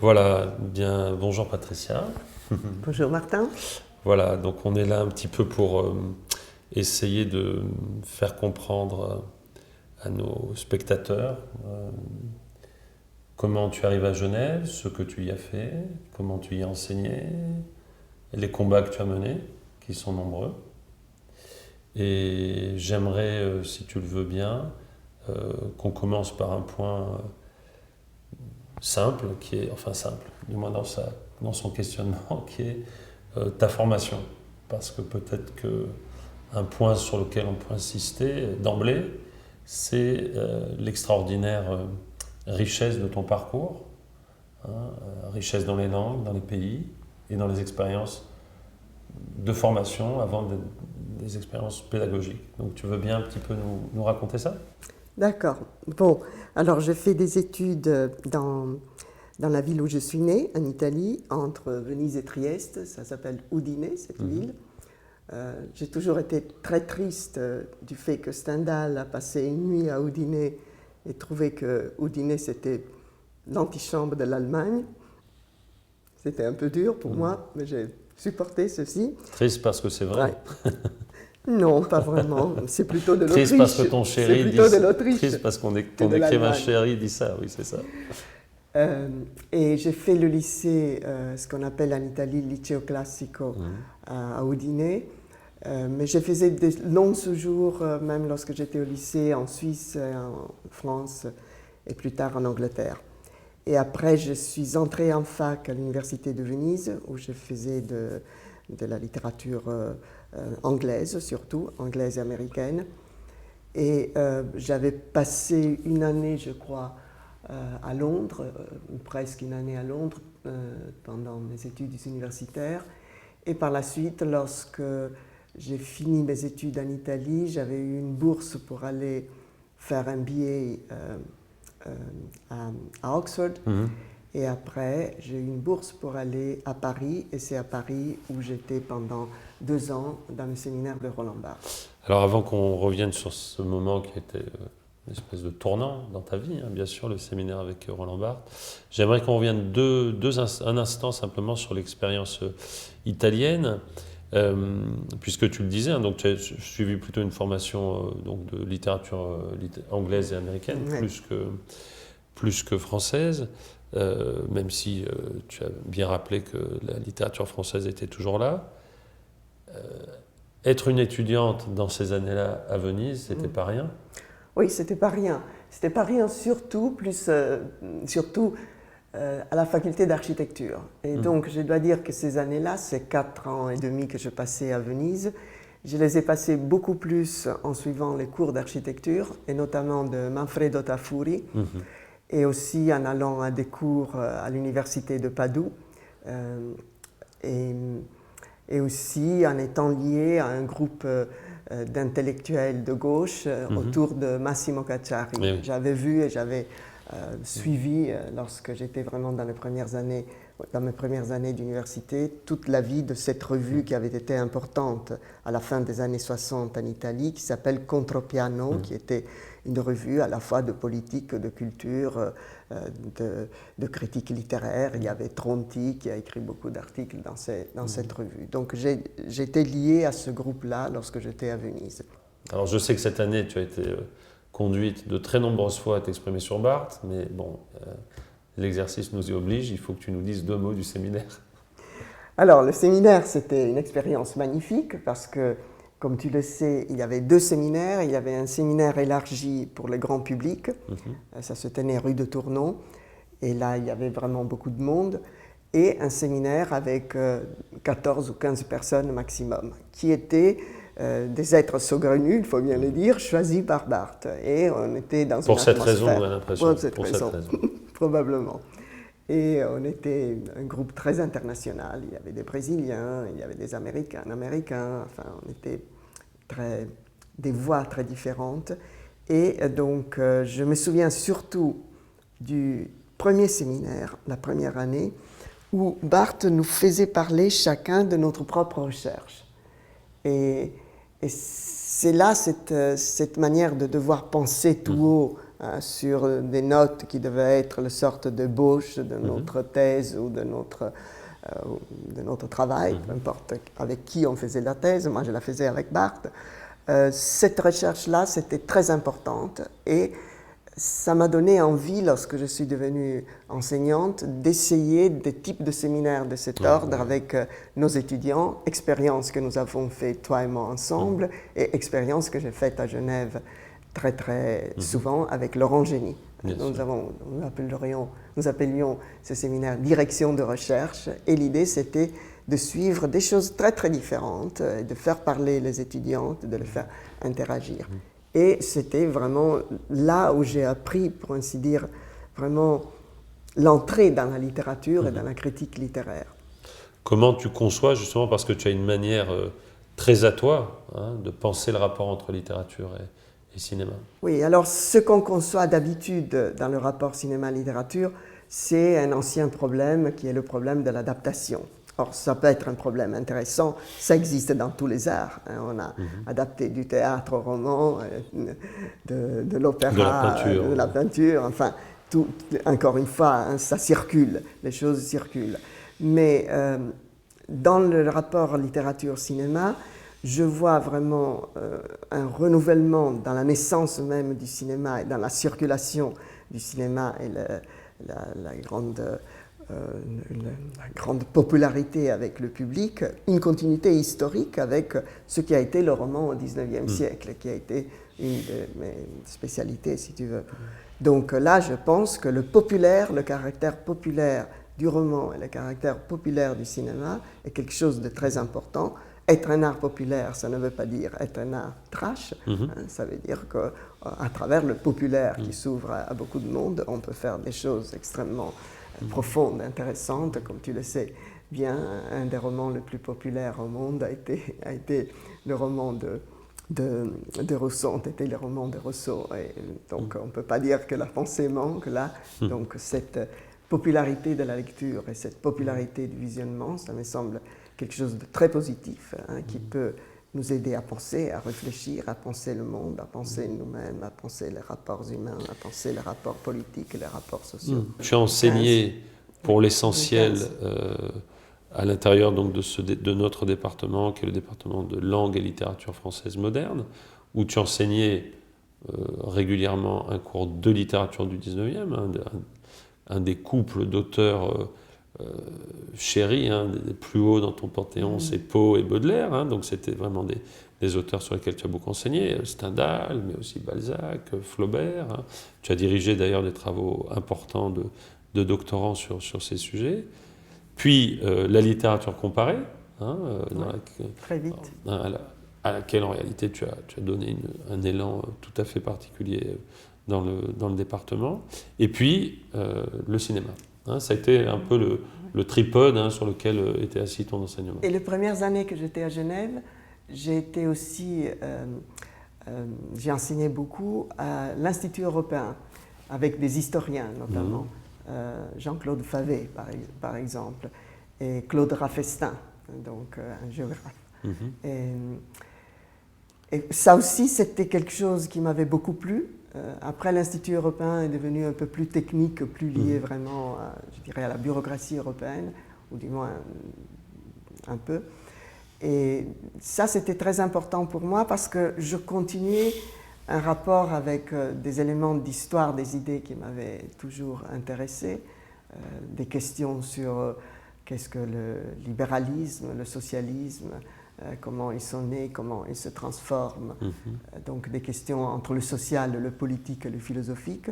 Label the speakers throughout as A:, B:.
A: Voilà, bien, bonjour Patricia.
B: Bonjour Martin.
A: Voilà, donc on est là un petit peu pour essayer de faire comprendre à nos spectateurs comment tu arrives à Genève, ce que tu y as fait, comment tu y as enseigné, les combats que tu as menés, qui sont nombreux. Et j'aimerais, si tu le veux bien, qu'on commence par un point simple, enfin simple, du moins dans son questionnement, qui est ta formation. Parce que peut-être qu'un point sur lequel on peut insister d'emblée, c'est l'extraordinaire richesse de ton parcours, richesse dans les langues, dans les pays et dans les expériences de formation avant des expériences pédagogiques. Donc tu veux bien un petit peu nous raconter ça ?
B: D'accord. Bon, alors j'ai fait des études dans la ville où je suis née, en Italie, entre Venise et Trieste. Ça s'appelle Udine, cette ville. J'ai toujours été très triste du fait que Stendhal a passé une nuit à Udine et trouvé que Udine c'était l'antichambre de l'Allemagne. C'était un peu dur pour moi, mais j'ai supporté ceci.
A: Triste parce que c'est vrai.
B: Ouais. Non, pas vraiment. C'est plutôt de l'Autriche.
A: Triste parce que ton chéri dit
B: de l'Autriche.
A: Triste parce ton écrivain chéri dit ça, oui, c'est ça.
B: Et j'ai fait le lycée, ce qu'on appelle en Italie le liceo classico à Udine. Mais je faisais des longs séjours, même lorsque j'étais au lycée, en Suisse, en France et plus tard en Angleterre. Et après, je suis entrée en fac à l'université de Venise, où je faisais de la littérature anglaise, surtout, anglaise et américaine. Et j'avais passé une année, je crois, à Londres, ou presque une année à Londres, pendant mes études universitaires. Et par la suite, lorsque j'ai fini mes études en Italie, j'avais eu une bourse pour aller faire un MBA à Oxford. Et après, j'ai eu une bourse pour aller à Paris, et c'est à Paris où j'étais pendant 2 ans dans le séminaire de Roland Barthes.
A: Alors avant qu'on revienne sur ce moment qui était une espèce de tournant dans ta vie, bien sûr, le séminaire avec Roland Barthes, j'aimerais qu'on revienne un instant simplement sur l'expérience italienne, puisque tu le disais, donc tu as suivi plutôt une formation donc de littérature anglaise et américaine,
B: Ouais.
A: plus que française. Même si tu as bien rappelé que la littérature française était toujours là. Être une étudiante dans ces années-là à Venise, c'était pas rien.
B: Oui, c'était pas rien. C'était pas rien surtout à la faculté d'architecture. Et donc, je dois dire que ces années-là, ces 4 ans et demi que je passais à Venise, je les ai passés beaucoup plus en suivant les cours d'architecture, et notamment de Manfredo Tafuri, et aussi en allant à des cours à l'université de Padoue, et aussi en étant lié à un groupe d'intellectuels de gauche autour de Massimo Cacciari.
A: Oui.
B: J'avais vu et j'avais suivi, lorsque j'étais vraiment dans mes premières années d'université, toute la vie de cette revue qui avait été importante à la fin des années 60 en Italie, qui s'appelle Contropiano, qui était une revue à la fois de politique, de culture, de critique littéraire. Il y avait Tronti qui a écrit beaucoup d'articles dans cette revue. Donc j'étais lié à ce groupe-là lorsque j'étais à Venise.
A: Alors je sais que cette année, tu as été conduite de très nombreuses fois à t'exprimer sur Barthes, mais bon, l'exercice nous y oblige, il faut que tu nous dises 2 mots du séminaire.
B: Alors le séminaire, c'était une expérience magnifique parce que, comme tu le sais, il y avait 2 séminaires. Il y avait un séminaire élargi pour le grand public, ça se tenait rue de Tournon, et là il y avait vraiment beaucoup de monde, et un séminaire avec 14 ou 15 personnes maximum, qui étaient des êtres saugrenus, il faut bien le dire, choisis par Barthes. Et on était dans
A: Pour
B: une
A: cette
B: atmosphère.
A: raison, on a l'impression.
B: Pour cette raison, probablement. Et on était un groupe très international. Il y avait des Brésiliens, il y avait des Américains, enfin on était des voix très différentes. Et donc je me souviens surtout du premier séminaire, la première année, où Barthes nous faisait parler chacun de notre propre recherche. Et c'est là cette manière de devoir penser tout haut sur des notes qui devaient être la sorte de bauche de notre thèse ou de notre travail, peu importe avec qui on faisait la thèse. Moi, je la faisais avec Barthes. Cette recherche-là, c'était très importante et ça m'a donné envie, lorsque je suis devenue enseignante, d'essayer des types de séminaires de cet ordre avec nos étudiants, expérience que nous avons fait, toi et moi, ensemble, et expérience que j'ai faite à Genève très, très souvent avec Laurent Génie. Nous appelions ce séminaire direction de recherche, et l'idée, c'était de suivre des choses très, très différentes, de faire parler les étudiants, de les faire interagir. Et c'était vraiment là où j'ai appris, pour ainsi dire, vraiment l'entrée dans la littérature et dans la critique littéraire.
A: Comment tu conçois, justement, parce que tu as une manière très à toi de penser le rapport entre littérature et cinéma?
B: Oui, alors ce qu'on conçoit d'habitude dans le rapport cinéma-littérature, c'est un ancien problème qui est le problème de l'adaptation. Or, ça peut être un problème intéressant, ça existe dans tous les arts. On a adapté du théâtre au roman, de l'opéra, de la peinture, enfin, tout, encore une fois, ça circule, les choses circulent. Mais dans le rapport littérature-cinéma, je vois vraiment un renouvellement dans la naissance même du cinéma et dans la circulation du cinéma et la grande popularité avec le public, une continuité historique avec ce qui a été le roman au XIXe siècle, qui a été une de mes spécialités, si tu veux. Donc là, je pense que le caractère populaire du roman et le caractère populaire du cinéma est quelque chose de très important. Être un art populaire, ça ne veut pas dire être un art trash, ça veut dire qu'à travers le populaire qui s'ouvre à beaucoup de monde, on peut faire des choses extrêmement profonde, intéressante, comme tu le sais bien. Un des romans les plus populaires au monde a été le roman de Rousseau, ont été les romans de Rousseau. Et donc on ne peut pas dire que la pensée manque là. Donc cette popularité de la lecture et cette popularité du visionnement, ça me semble quelque chose de très positif qui peut nous aider à penser, à réfléchir, à penser le monde, à penser nous-mêmes, à penser les rapports humains, à penser les rapports politiques et les rapports sociaux.
A: Tu as enseigné pour l'essentiel à l'intérieur donc de notre département, qui est le département de langue et littérature française moderne, où tu enseignais régulièrement un cours de littérature du 19e, un des couples d'auteurs chéris, des plus hauts dans ton panthéon, c'est Poe et Baudelaire, donc c'était vraiment des auteurs sur lesquels tu as beaucoup enseigné, Stendhal, mais aussi Balzac, Flaubert. Tu as dirigé d'ailleurs des travaux importants de doctorants sur ces sujets. Puis la littérature comparée,
B: très vite.
A: À laquelle en réalité tu as donné un élan tout à fait particulier dans le département. Et puis le cinéma. Ça a été un peu le tripode sur lequel était assis ton enseignement.
B: Et les premières années que j'étais à Genève, j'ai enseigné beaucoup à l'Institut européen, avec des historiens notamment, Jean-Claude Favet par exemple, et Claude Raffestin, donc un géographe. Et ça aussi, c'était quelque chose qui m'avait beaucoup plu. Après, l'Institut européen est devenu un peu plus technique, plus lié vraiment, je dirais, à la bureaucratie européenne, ou du moins un peu. Et ça, c'était très important pour moi parce que je continuais un rapport avec des éléments d'histoire, des idées qui m'avaient toujours intéressé, des questions sur qu'est-ce que le libéralisme, le socialisme, comment ils sont nés, comment ils se transforment. Donc des questions entre le social, le politique et le philosophique.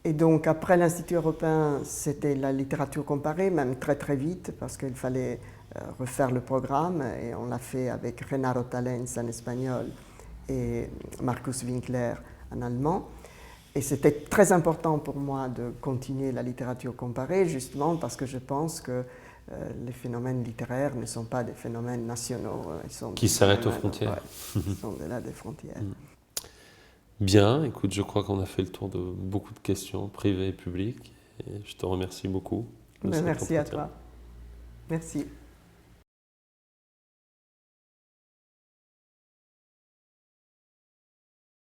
B: Et donc après l'Institut européen, c'était la littérature comparée, même très très vite, parce qu'il fallait refaire le programme, et on l'a fait avec Renato Talens en espagnol et Markus Winkler en allemand. Et c'était très important pour moi de continuer la littérature comparée, justement parce que je pense que les phénomènes littéraires ne sont pas des phénomènes nationaux.
A: Qui s'arrêtent aux frontières.
B: Ils sont de là des frontières.
A: Bien, écoute, je crois qu'on a fait le tour de beaucoup de questions privées et publiques. Et je te remercie beaucoup.
B: Merci à toi. Merci.